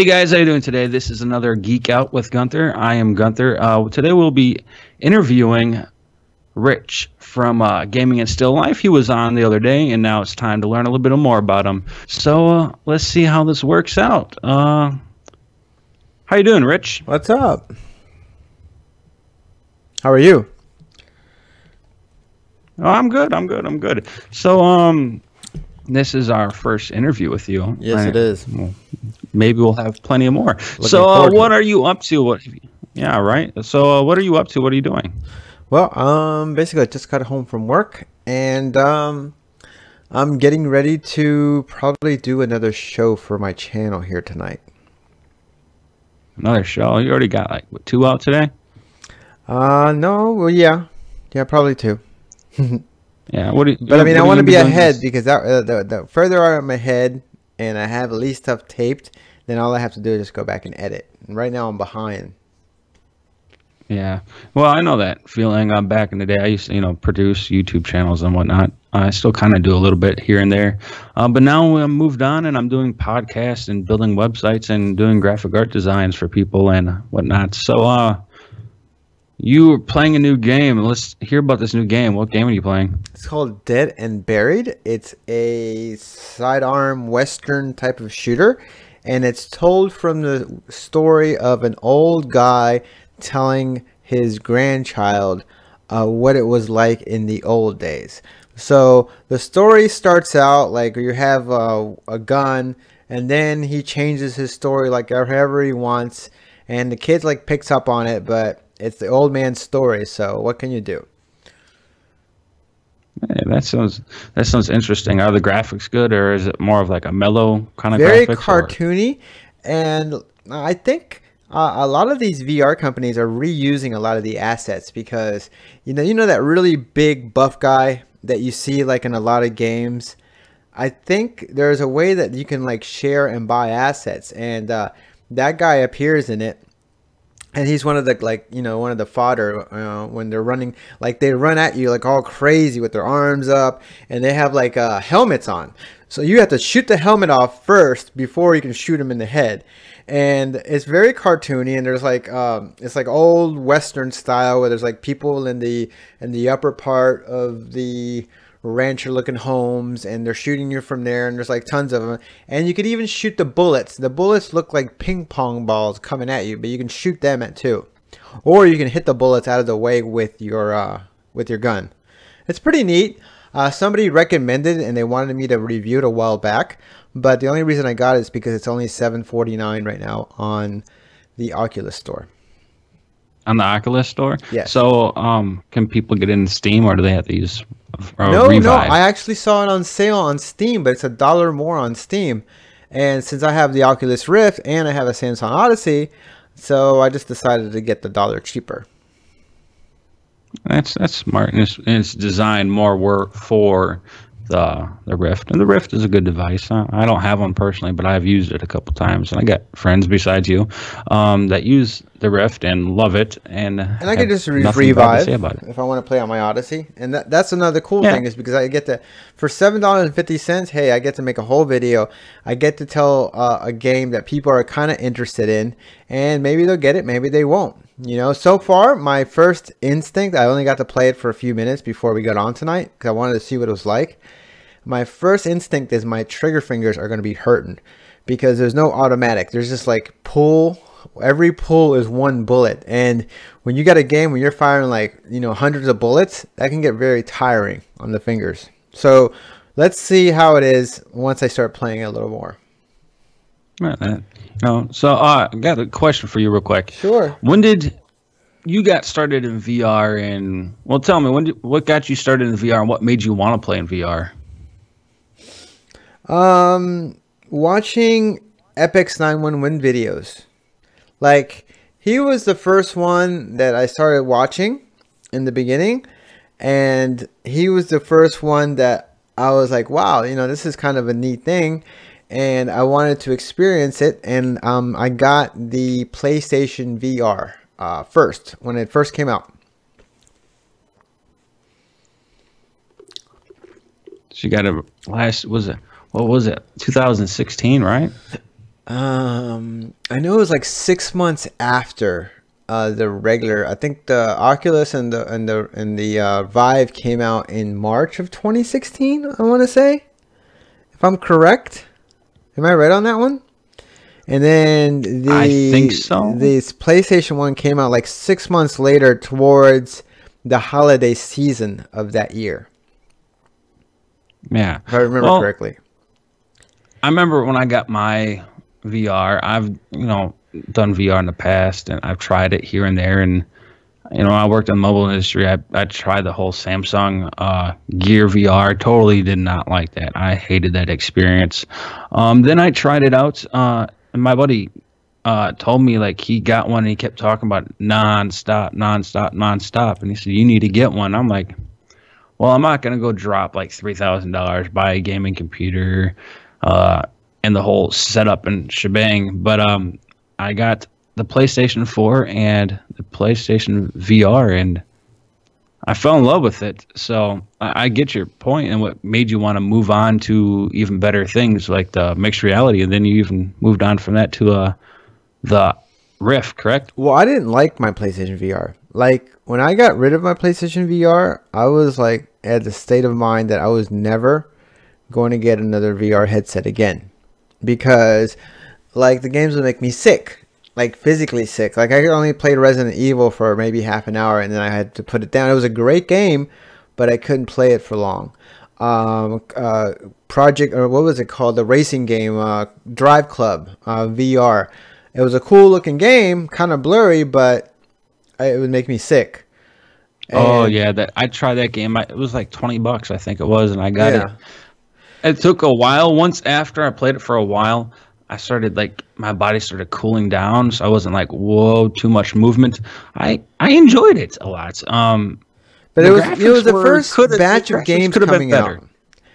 Hey guys, how you doing today? This is another Geek Out with Gunther. I am Gunther. Today we'll be interviewing Rich from Gaming and Still Life. He was on the other day, and now it's time to learn a little bit more about him. So let's see how this works out. How you doing, Rich? What's up? How are you? Oh, I'm good. I'm good. So this is our first interview with you. Yes, it is. Well, maybe we'll have plenty of more. Looking So forward to what it. are you up to? Yeah, right. So what are you up to? What are you doing? Well, basically I just got home from work and I'm getting ready to probably do another show for my channel here tonight. Another show? You already got like what, 2 out today? No, well, yeah, probably two. Yeah. What? But I mean, I want to be ahead this? because the further I'm ahead and I have at least stuff taped, then all I have to do is just go back and edit. And right now I'm behind. Yeah. Well, I know that feeling. Back in the day, I used to, produce YouTube channels and whatnot. I still kind of do a little bit here and there. But now I'm moved on and I'm doing podcasts and building websites and doing graphic art designs for people and whatnot. So, you were playing a new game. Let's hear about this new game. What game are you playing? It's called Dead and Buried. It's a sidearm Western type of shooter, and it's told from the story of an old guy telling his grandchild what it was like in the old days. So the story starts out like you have a gun, and then he changes his story like however he wants, and the kid like picks up on it, but it's the old man's story, so what can you do? Hey, that sounds interesting. Are the graphics good, or is it more of like a mellow kind of Very graphics? cartoony, and I think a lot of these VR companies are reusing a lot of the assets because you know that really big buff guy that you see like in a lot of games. I think there's a way that you can like share and buy assets, and that guy appears in it. And he's one of the one of the fodder when they're running, like they run at you like all crazy with their arms up, and they have like helmets on. So you have to shoot the helmet off first before you can shoot him in the head. And it's very cartoony, and there's like it's like old Western style where there's like people in the upper part of the rancher looking homes, and they're shooting you from there, and there's like tons of them, and you could even shoot the bullets. The bullets look like ping pong balls coming at you, but you can shoot them at too, or you can hit the bullets out of the way with your gun. It's pretty neat. Somebody recommended it and they wanted me to review it a while back, but the only reason I got it is because it's only $7.49 right now on the Oculus store. On the Oculus store? Yes. So, can people get in Steam, or do they have to use No, Revive? I actually saw it on sale on Steam, but it's $1 more on Steam. And since I have the Oculus Rift and I have a Samsung Odyssey, so I just decided to get the $1 cheaper. That's smart, and it's designed more work for the Rift, and the Rift is a good device. I don't have one personally, but I've used it a couple times, and I got friends besides you that use the Rift and love it, and I can just nothing bad to revive say about it. if I want to play on my Odyssey. And that's another cool thing is because I get to, for $7.50, hey, I get to make a whole video. I get to tell a game that people are kind of interested in, and maybe they'll get it, maybe they won't. You know, so far, my first instinct, I only got to play it for a few minutes before we got on tonight because I wanted to see what it was like. My first instinct is my trigger fingers are going to be hurting because there's no automatic. There's just like pull. Every pull is one bullet. And when you got a game where you're firing like, hundreds of bullets, that can get very tiring on the fingers. So let's see how it is once I start playing it a little more. So I got a question for you real quick. Sure. When did you got started in VR? And well, tell me, what got you started in VR, and what made you want to play in VR? Watching Epic's 911 videos. Like, he was the first one that I started watching in the beginning, and he was the first one that I was like, wow, this is kind of a neat thing, and I wanted to experience it, and I got the PlayStation VR first, when it first came out. She got a what was it, 2016, right? I know it was like 6 months after the regular. I think the Oculus and the Vive came out in March of 2016. I want to say, if I'm correct. Am I right on that one? And then I think so. this PlayStation 1 came out like 6 months later towards the holiday season of that year. Yeah. If I remember correctly. I remember when I got my VR. I've done VR in the past, and I've tried it here and there. And I worked in the mobile industry. I tried the whole Samsung Gear VR. Totally did not like that. I hated that experience. Then I tried it out, and my buddy told me like he got one, and he kept talking about nonstop, nonstop, nonstop. And he said, "You need to get one." I'm like, "Well, I'm not gonna go drop like $3,000 buy a gaming computer, and the whole setup and shebang." But I got the PlayStation 4 and the PlayStation VR, and I fell in love with it. So I get your point, and what made you want to move on to even better things like the mixed reality, and then you even moved on from that to the Rift, correct? Well, I didn't like my PlayStation VR. Like when I got rid of my PlayStation VR, I was like at the state of mind that I was never going to get another VR headset again, because like the games would make me sick, like physically sick. Like I only played Resident Evil for maybe half an hour, and then I had to put it down. It was a great game, but I couldn't play it for long. Project, or what was it called? The racing game, Drive Club VR. It was a cool looking game, kind of blurry, but it would make me sick. Oh yeah, that I tried that game. It was like $20, I think it was, and I got it. It took a while. Once after I played it for a while, I started like my body started cooling down, so I wasn't like, whoa, too much movement. I enjoyed it a lot. But it was the first batch of games coming out.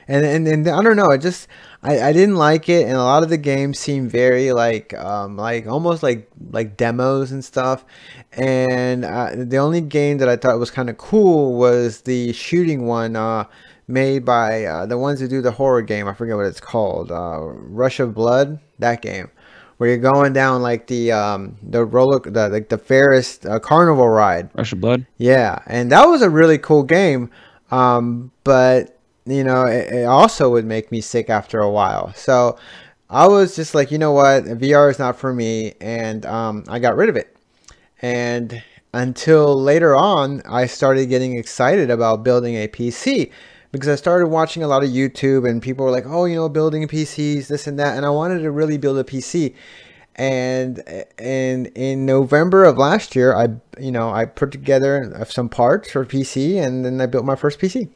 And I don't know, I didn't like it, and a lot of the games seemed very like almost like demos and stuff. And the only game that I thought was kind of cool was the shooting one made by the ones who do the horror game. I forget what it's called. Rush of Blood, that game, where you're going down like the Ferris carnival ride. Rush of Blood. Yeah, and that was a really cool game, but it also would make me sick after a while. So I was just like, you know what, VR is not for me, and I got rid of it. And until later on, I started getting excited about building a PC, because I started watching a lot of YouTube, and people were like, oh, building PCs, this and that, and I wanted to really build a PC. And in November of last year, I put together some parts for PC, and then I built my first PC.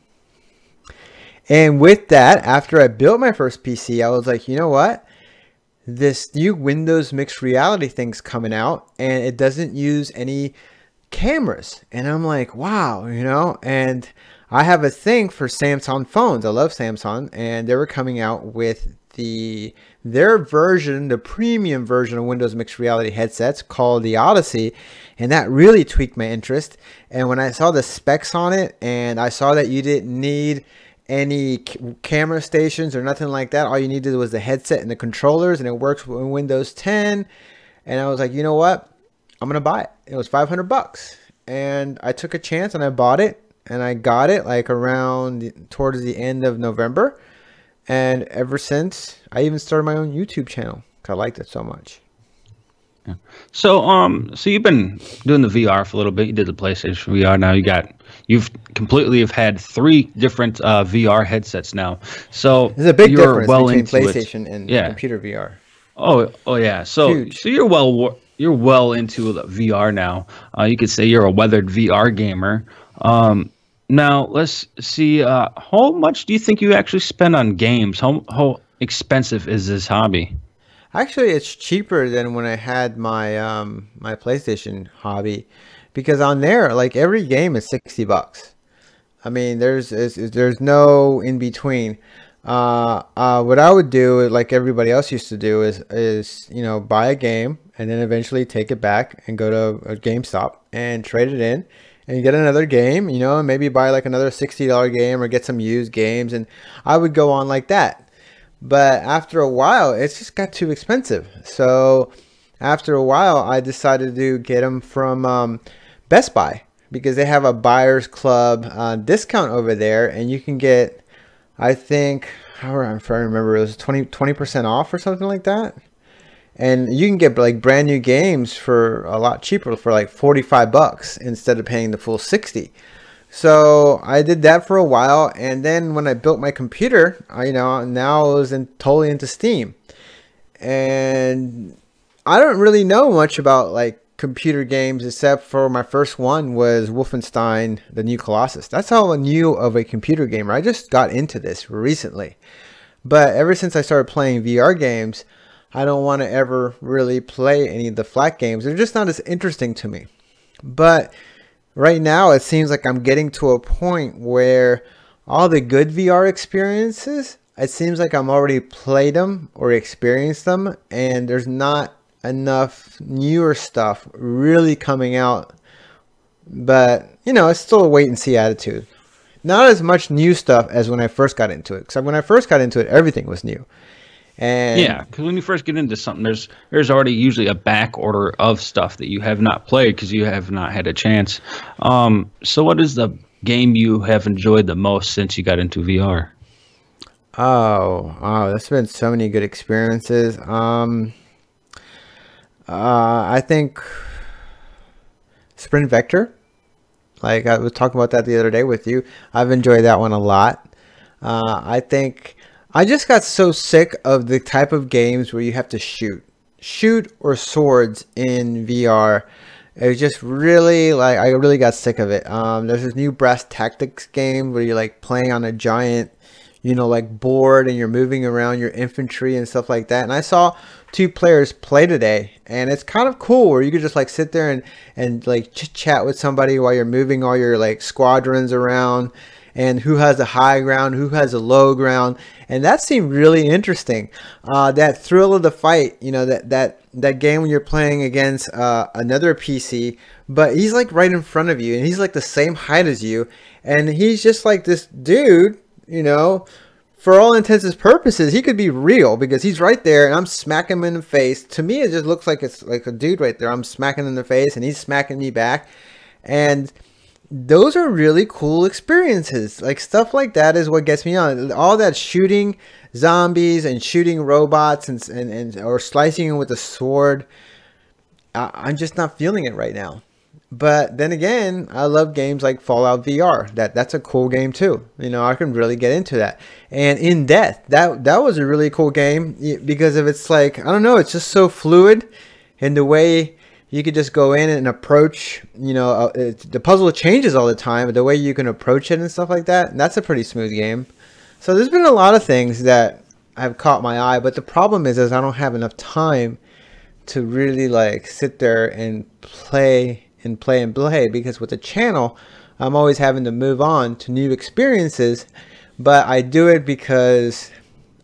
And with that, after I built my first PC, I was like, you know what? This new Windows mixed reality thing's coming out, and it doesn't use any cameras. And I'm like, wow, and I have a thing for Samsung phones. I love Samsung, and they were coming out with their version, the premium version of Windows mixed reality headsets called the Odyssey, and that really tweaked my interest. And when I saw the specs on it, and I saw that you didn't need any camera stations or nothing like that, all you needed was the headset and the controllers, and it works with Windows 10. And I was like, you know what, I'm gonna buy it. It was $500, and I took a chance and I bought it, and I got it like towards the end of November. And ever since, I even started my own YouTube channel because I liked it so much. Yeah. So you've been doing the VR for a little bit. You did the PlayStation VR. Now you've completely have had 3 different VR headsets now. So there's a big difference between PlayStation and computer VR. Oh yeah. So you're well into the VR now. You could say you're a weathered VR gamer. Now let's see. How much do you think you actually spend on games? How expensive is this hobby? Actually, it's cheaper than when I had my my PlayStation hobby, because on there, like every game is $60. I mean, there's no in between. What I would do, like everybody else used to do, is buy a game and then eventually take it back and go to a GameStop and trade it in, and get another game, and maybe buy like another $60 game or get some used games, and I would go on like that. But after a while, it's just got too expensive. So after a while, I decided to get them from Best Buy because they have a buyer's club discount over there, and you can get, I think, if I remember, it was 20% off or something like that. And you can get like brand new games for a lot cheaper, for like 45 bucks instead of paying the full 60. So I did that for a while, and then when I built my computer, now I was totally into Steam. And I don't really know much about like computer games except for my first one was Wolfenstein: The New Colossus. That's how new of a computer gamer. I just got into this recently. But ever since I started playing VR games, I don't want to ever really play any of the flat games. They're just not as interesting to me. But right now, it seems like I'm getting to a point where all the good VR experiences, it seems like I'm already played them or experienced them, and there's not enough newer stuff really coming out. But, it's still a wait and see attitude. Not as much new stuff as when I first got into it. Because when I first got into it, everything was new. And yeah, because when you first get into something, there's already usually a back order of stuff that you have not played because you have not had a chance. So what is the game you have enjoyed the most since you got into VR? Oh, there's been so many good experiences. I think Sprint Vector. Like I was talking about that the other day with you. I've enjoyed that one a lot. I think I just got so sick of the type of games where you have to shoot or swords in VR. It was just really I really got sick of it. There's this new Brass Tactics game where you're like playing on a giant, like board, and you're moving around your infantry and stuff like that. And I saw 2 players play today, and it's kind of cool where you could just like sit there and like chit chat with somebody while you're moving all your like squadrons around, and who has the high ground, who has the low ground. And that seemed really interesting. That thrill of the fight, that game when you're playing against another PC, but he's like right in front of you, and he's like the same height as you, and he's just like this dude, for all intents and purposes, he could be real because he's right there and I'm smacking him in the face. To me, it just looks like it's like a dude right there. I'm smacking him in the face and he's smacking me back. And those are really cool experiences. Like stuff like that is what gets me on. All that shooting zombies and shooting robots and or slicing them with a sword. I'm just not feeling it right now. But then again, I love games like Fallout VR. That's a cool game too. I can really get into that. And In Death, that was a really cool game because of it's like, I don't know, it's just so fluid in the way you could just go in and approach, the puzzle changes all the time, but the way you can approach it and stuff like that, and that's a pretty smooth game. So there's been a lot of things that have caught my eye, but the problem is I don't have enough time to really like sit there and play because with the channel I'm always having to move on to new experiences. But I do it because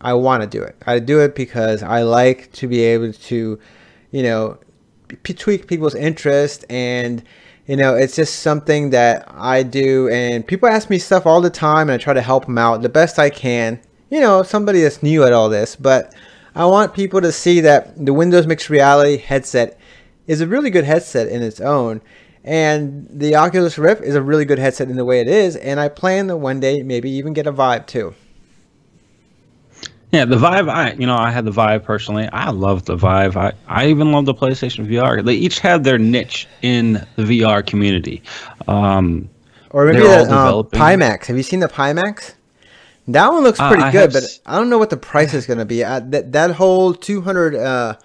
I want to do it. I do it because I like to be able to tweak people's interest, and it's just something that I do. And people ask me stuff all the time, and I try to help them out the best I can. Somebody that's new at all this, but I want people to see that the Windows Mixed Reality headset is a really good headset in its own, and the Oculus Rift is a really good headset in the way it is, and I plan to one day maybe even get a Vive too. Yeah, the Vive, I had the Vive personally. I love the Vive. I even love the PlayStation VR. They each have their niche in the VR community. Or maybe the Pimax. Have you seen the Pimax? That one looks pretty good, but I don't know what the price is going to be. That whole 200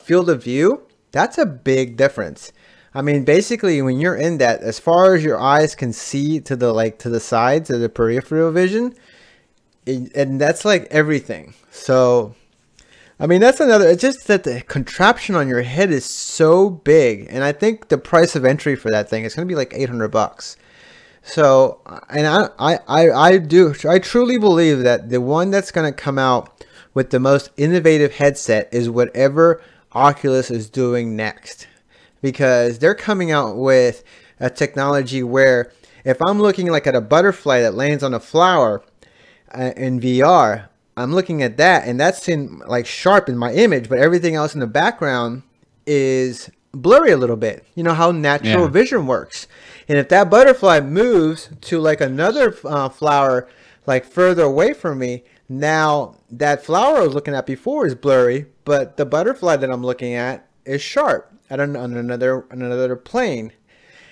field of view, that's a big difference. I mean, basically, when you're in that, as far as your eyes can see to the sides of the peripheral vision, and that's like everything. So, I mean, that's another. It's just that the contraption on your head is so big, and I think the price of entry for that thing is going to be like $800. So, and I truly believe that the one that's going to come out with the most innovative headset is whatever Oculus is doing next, because they're coming out with a technology where if I'm looking like at a butterfly that lands on a flower in VR, I'm looking at that, and that's in like sharp in my image, but everything else in the background is blurry a little bit. You know how natural Yeah. vision works. And if that butterfly moves to like another flower like further away from me, now that flower I was looking at before is blurry, but the butterfly that I'm looking at is sharp at another plane.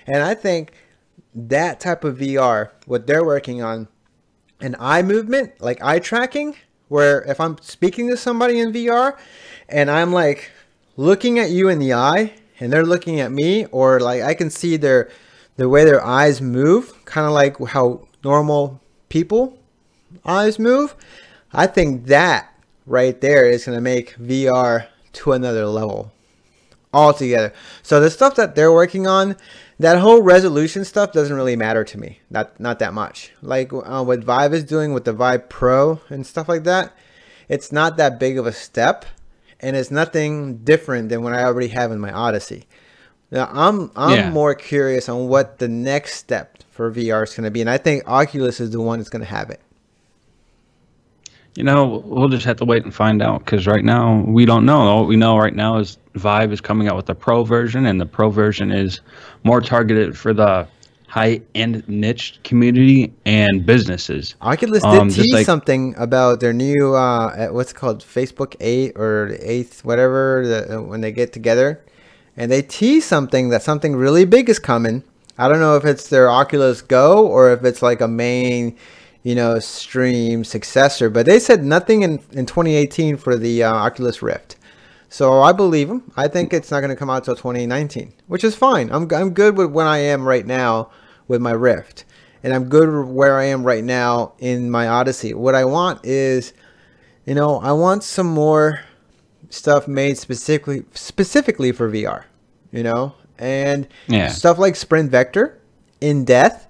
And I think that type of VR, what they're working on, an eye movement, like eye tracking, where if I'm speaking to somebody in VR and I'm like looking at you in the eye and they're looking at me, or like I can see the way their eyes move, kind of like how normal people eyes move. I think that right there is going to make VR to another level altogether. So the stuff that they're working on, that whole resolution stuff doesn't really matter to me. Not that much. Like what Vive is doing with the Vive Pro and stuff like that, it's not that big of a step, and it's nothing different than what I already have in my Odyssey. Now I'm more curious on what the next step for VR is going to be, and I think Oculus is the one that's going to have it. You know, we'll just have to wait and find out, because right now we don't know. All we know right now is Vive is coming out with the Pro version, and the Pro version is more targeted for the high-end niche community and businesses. Oculus did tease something about their new what's it called, Facebook 8 or the 8th, whatever, when they get together, and they tease something that something really big is coming. I don't know if it's their Oculus Go or if it's like a main, you know, stream successor, but they said nothing in 2018 for the Oculus Rift. So I believe them. I think it's not going to come out till 2019, which is fine. I'm good with where I am right now with my Rift, and I'm good where I am right now in my Odyssey. What I want is, you know, I want some more stuff made specifically for VR, you know, and stuff like Sprint Vector, In Death.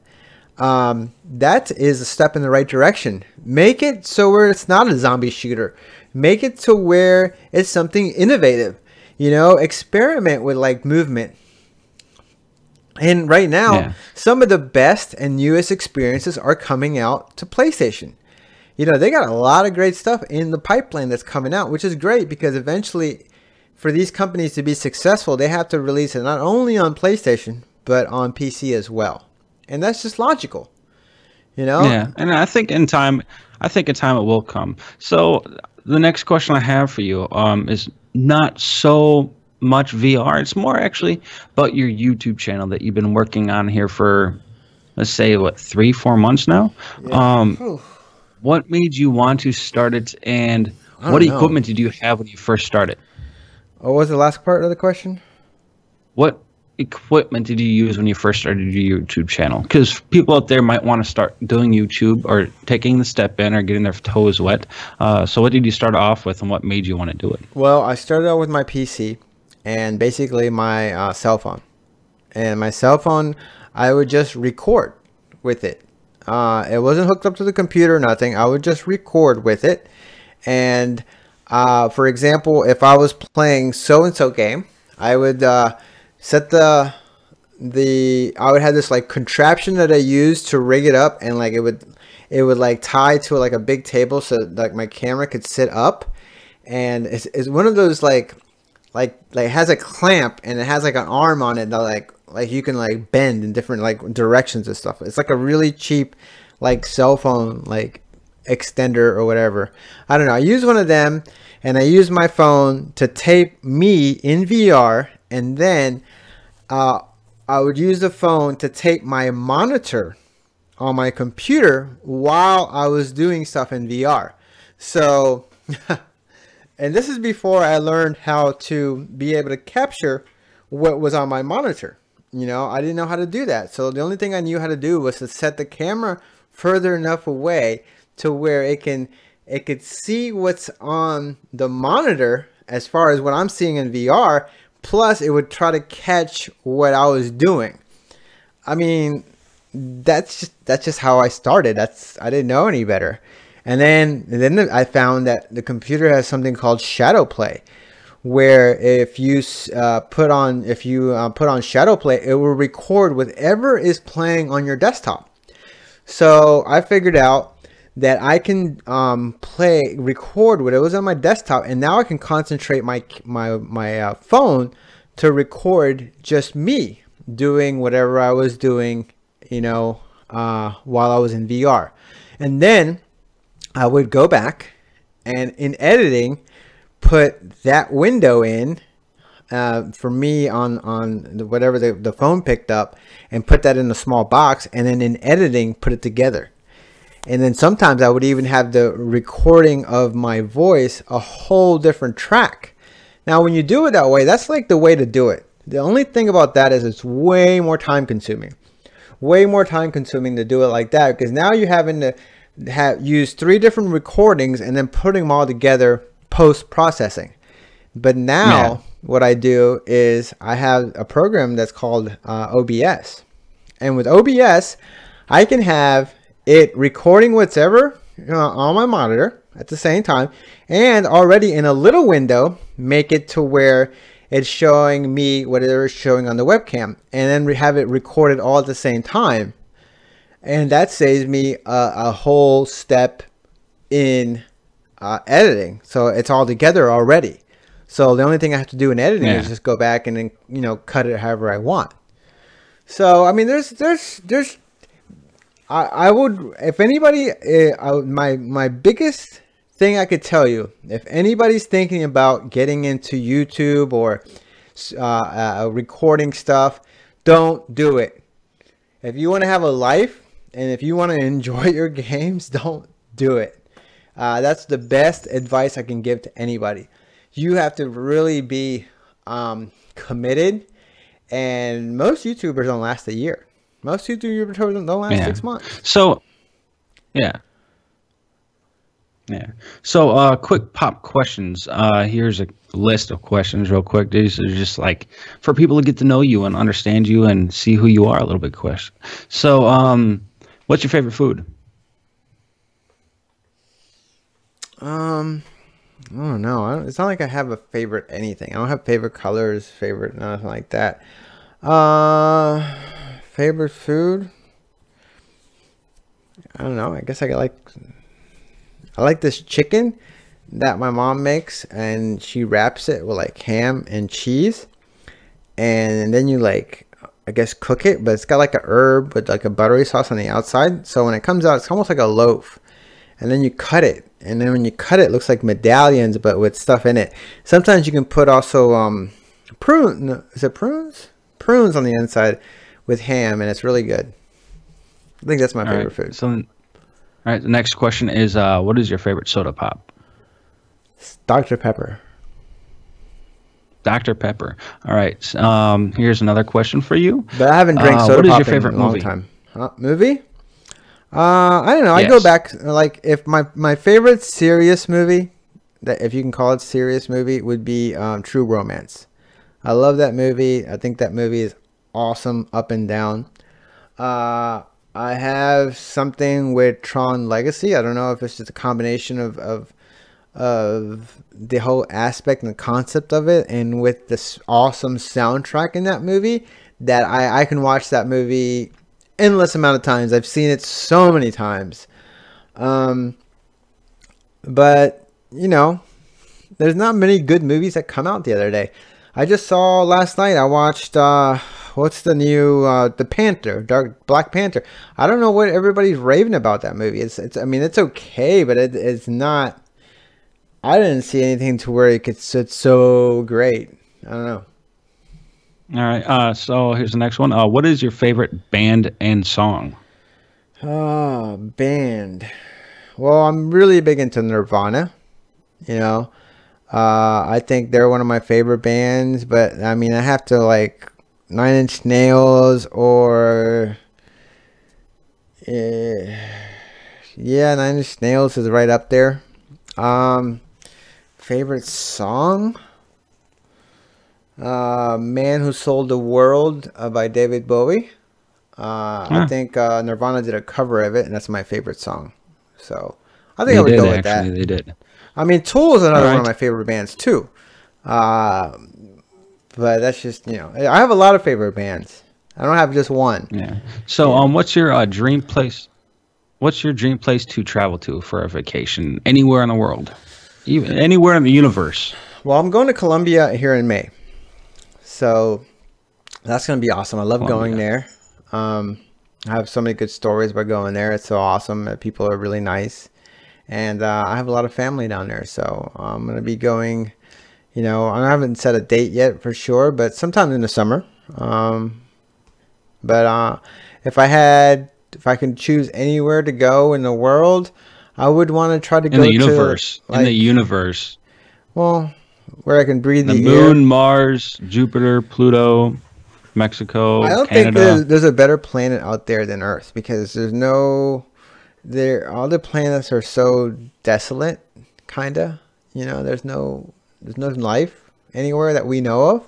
That is a step in the right direction. Make it so where it's not a zombie shooter. Make it to where it's something innovative. You know, experiment with like movement. And right now, some of the best and newest experiences are coming out to PlayStation. You know, they got a lot of great stuff in the pipeline that's coming out, which is great, because eventually for these companies to be successful, they have to release it not only on PlayStation, but on PC as well. And that's just logical, you know? Yeah, and I think in time it will come. So the next question I have for you is not so much VR. It's more actually about your YouTube channel that you've been working on here for, let's say, what, 3-4 months now? Yeah. What made you want to start it, and what equipment did you have when you first started? What was the last part of the question? What equipment did you use when you first started your YouTube channel? Because people out there might want to start doing YouTube or taking the step in or getting their toes wet. So what did you start off with, and what made you want to do it? Well, I started out with my PC and basically my cell phone. And my cell phone, I would just record with it. It wasn't hooked up to the computer, nothing. I would just record with it. And for example, if I was playing so-and-so game, I would set I would have this like contraption that I used to rig it up, and like it would like tie to like a big table so like my camera could sit up, and it's one of those like has a clamp, and it has like an arm on it that like you can like bend in different like directions and stuff. It's like a really cheap like cell phone like extender or whatever. I don't know. I use one of them, and I use my phone to tape me in VR. And then I would use the phone to tape my monitor on my computer while I was doing stuff in VR. So, and this is before I learned how to be able to capture what was on my monitor. You know, I didn't know how to do that. So the only thing I knew how to do was to set the camera further enough away to where it could see what's on the monitor as far as what I'm seeing in VR. Plus, it would try to catch what I was doing. I mean, that's just how I started. I didn't know any better. And then I found that the computer has something called shadow play, where if you put on shadow play, it will record whatever is playing on your desktop. So I figured out that I can record what it was on my desktop, and now I can concentrate my phone to record just me doing whatever I was doing, while I was in VR. And then I would go back and in editing, put that window in for me on whatever the phone picked up, and put that in a small box, and then in editing, put it together. And then sometimes I would even have the recording of my voice a whole different track. Now, when you do it that way, that's like the way to do it. The only thing about that is it's way more time consuming. Way more time consuming to do it like that, because now you're having to use 3 different recordings and then putting them all together post-processing. But now what I do is I have a program that's called OBS. And with OBS, I can have it recording whatever on my monitor at the same time, and already in a little window make it to where it's showing me whatever it's showing on the webcam, and then have it recorded all at the same time. And that saves me a whole step in editing, so it's all together already. So the only thing I have to do in editing is just go back and then cut it however I want. So I mean, I would, if anybody, my biggest thing I could tell you, if anybody's thinking about getting into YouTube or recording stuff, don't do it. If you want to have a life and if you want to enjoy your games, don't do it. That's the best advice I can give to anybody. You have to really be committed, and most YouTubers don't last a year. Most YouTubers don't last 6 months. So, yeah. So, quick pop questions. Here's a list of questions real quick. These are just like for people to get to know you and understand you and see who you are a little bit. Question. So, what's your favorite food? I don't know. It's not like I have a favorite anything. I don't have favorite colors, favorite nothing like that. Favorite food? I don't know. I guess I like this chicken that my mom makes, and she wraps it with like ham and cheese, and then you like, I guess, cook it, but it's got like a herb with like a buttery sauce on the outside. So when it comes out, it's almost like a loaf, and then you cut it, and then when you cut it, it looks like medallions but with stuff in it. Sometimes you can put also is it prunes on the inside with ham, and it's really good. I think that's my favorite food. So, all right, the next question is, what is your favorite soda pop? Dr. Pepper. Dr. Pepper. All right. Here's another question for you. But I haven't drank soda pop. What is your in favorite a long movie? time. Movie? I don't know. Yes. I go back, like, if my favorite serious movie, that if you can call it serious movie, would be True Romance. I love that movie. I think that movie is awesome up and down. I have something with Tron Legacy. I don't know if it's just a combination of the whole aspect and the concept of it, and with this awesome soundtrack in that movie, that I can watch that movie endless amount of times. I've seen it so many times. But there's not many good movies that come out the other day. I just saw last night, I watched what's the new Black Panther. I don't know what everybody's raving about that movie. I mean, it's okay, but it's not. I didn't see anything to where it's so great. I don't know. All right. So here's the next one. What is your favorite band and song? Band. Well, I'm really big into Nirvana. I think they're one of my favorite bands, but I mean, I have to like Nine Inch Nails or Nine Inch Nails is right up there. Favorite song? Man Who Sold the World by David Bowie. I think Nirvana did a cover of it, and that's my favorite song. So I think I would go with that. They did. I mean, Tool is another one of my favorite bands too. But that's just, I have a lot of favorite bands. I don't have just one. Yeah. So, what's your dream place? what's your dream place to travel to for a vacation anywhere in the world, even anywhere in the universe? Well, I'm going to Colombia here in May, so that's going to be awesome. I love going Colombia. there. I have so many good stories about going there. It's so awesome. People are really nice, and I have a lot of family down there. So I'm going to be going. I haven't set a date yet for sure, but sometime in the summer. But if I can choose anywhere to go in the world, I would want to try to In the go to universe. In the like, universe. well, where I can breathe The the air. moon, Mars, Jupiter, Pluto, I Mexico, don't think Canada. there's a better planet out there than Earth because all the planets are so desolate, kinda. There's no life anywhere that we know of.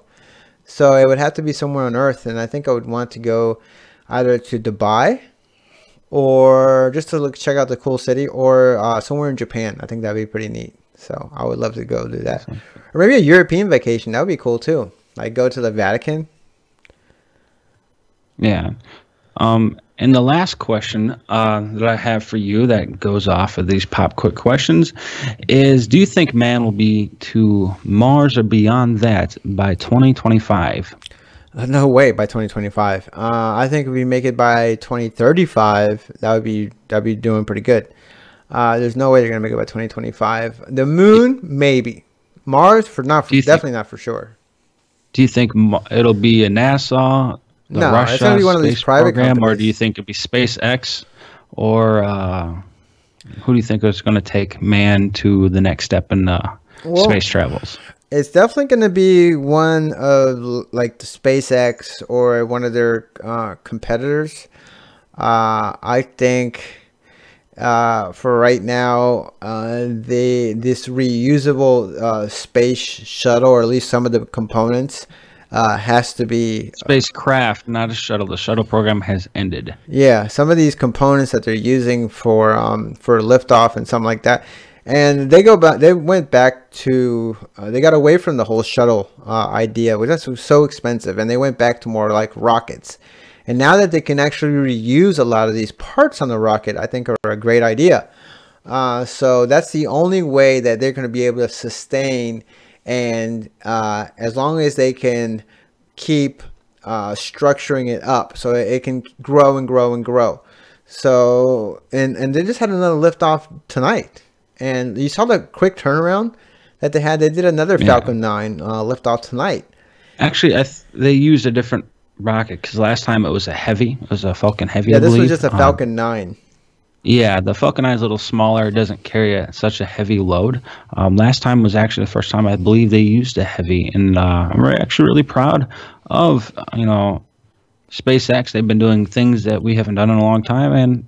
So it would have to be somewhere on Earth, and I think I would want to go either to Dubai or just to check out the cool city, or somewhere in Japan. I think that'd be pretty neat. So I would love to go do that, or maybe a European vacation. That would be cool too. Like go to the Vatican. Yeah. And the last question that I have for you that goes off of these pop quick questions is, do you think man will be to Mars or beyond that by 2025? No way by 2025. I think if we make it by 2035, that'd be doing pretty good. There's no way they're gonna make it by 2025. The moon, maybe. Mars, Do you think definitely not for sure. it'll be a NASA, the No, it's gonna Russia be one of these space private program, or do you companies. think it'll be SpaceX, or who do you think is going to take man to the next step in Well, space travels? it's definitely gonna be one of like the SpaceX or one of their competitors. I think for right now, this reusable space shuttle, or at least some of the components, has to be. Spacecraft, not a shuttle. The shuttle program has ended. Yeah, some of these components that they're using for liftoff and something like that, and they go back. They went back to. They got away from the whole shuttle idea, which that's so expensive, and they went back to more like rockets. And now that they can actually reuse a lot of these parts on the rocket, I think are a great idea. So that's the only way that they're going to be able to sustain, and as long as they can keep structuring it up so it can grow and grow and grow. So and they just had another liftoff tonight, and you saw the quick turnaround that they had. They did another Yeah. Falcon 9 liftoff tonight. Actually, they used a different rocket because last time it was a heavy. It was a Falcon Heavy, Yeah, I this was believe. just a Falcon 9. Yeah, the Falcon Eye is a little smaller. It doesn't carry such a heavy load. Last time was actually the first time I believe they used a heavy, and actually really proud of SpaceX. They've been doing things that we haven't done in a long time, and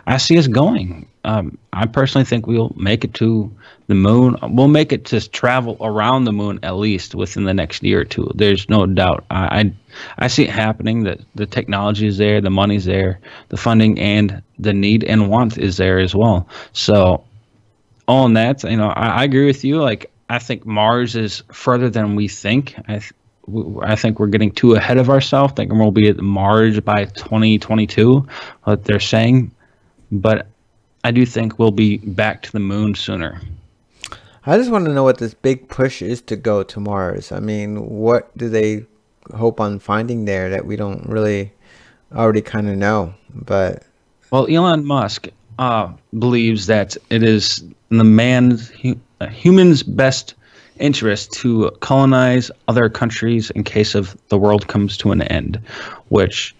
I see us going. I personally think we'll make it to the moon. We'll make it to travel around the moon at least within the next year or two. There's no doubt. I see it happening. That the technology is there, the money's there, the funding and the need and want is there as well. So on that, I agree with you. Like I think Mars is further than we think. I think we're getting too ahead of ourselves. Thinking we'll be at Mars by 2022, what they're saying. But I do think we'll be back to the moon sooner. I just want to know what this big push is to go to Mars. I mean, what do they hope on finding there that we don't really already kind of know? But Well, Elon Musk believes that it is in human's best interest to colonize other countries in case of the world comes to an end, which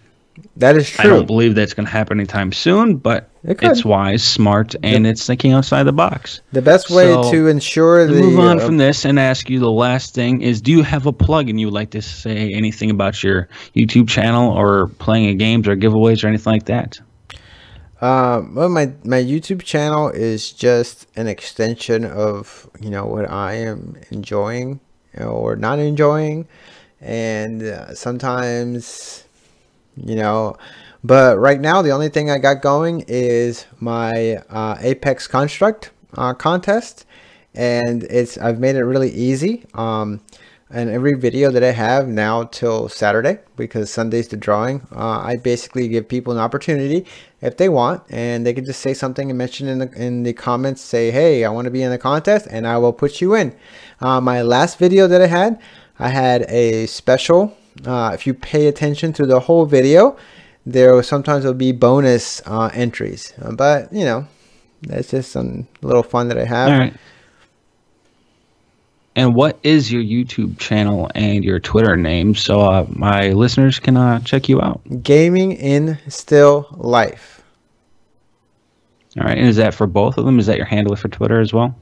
that is I don't true. believe that's going to happen anytime soon, but It it's could. wise, smart, The, and it's thinking outside the box. the best way So to ensure to move on the from this and ask you the last thing is, do you have a plug and you would like to say anything about your YouTube channel or playing games or giveaways or anything like that? well, my YouTube channel is just an extension of what I am enjoying or not enjoying, and sometimes you know but right now the only thing I got going is my Apex Construct contest, and I've made it really easy. and every video that I have now till Saturday, because Sunday's the drawing, I basically give people an opportunity if they want, and they can just say something and mention in the comments, say, hey, I want to be in the contest, and I will put you in. My last video that I had a special. If you pay attention to the whole video, sometimes there'll be bonus entries, but you know, that's just some little fun that I have. All right. And what is your YouTube channel and your Twitter name, so my listeners can check you out? Gaming in Still Life. All right. And is that for both of them? Is that your handle for Twitter as well?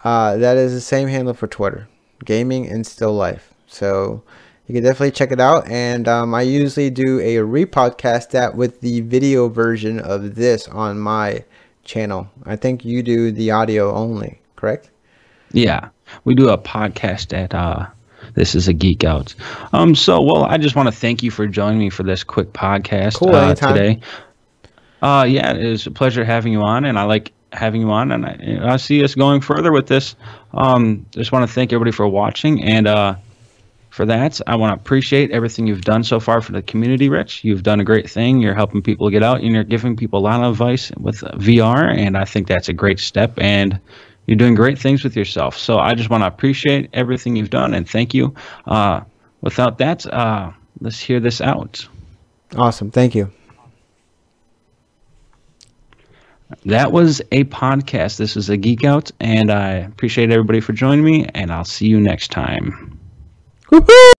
That is the same handle for Twitter. Gaming in Still Life. So you can definitely check it out. And I usually do a repodcast that with the video version of this on my channel. I think you do the audio only, correct? Yeah. We do a podcast at This is a Geek Out. Well, I just want to thank you for joining me for this quick podcast today. Yeah, it was a pleasure having you on, and I like having you on, and I see us going further with this. Just want to thank everybody for watching, and for that, I want to appreciate everything you've done so far for the community, Rich. You've done a great thing. You're helping people get out, and you're giving people a lot of advice with VR, and I think that's a great step, and you're doing great things with yourself. So I just want to appreciate everything you've done, and thank you. Without that, let's hear this out. Awesome. Thank you. That was a podcast. This is a Geek Out, and I appreciate everybody for joining me, and I'll see you next time. Woohoo!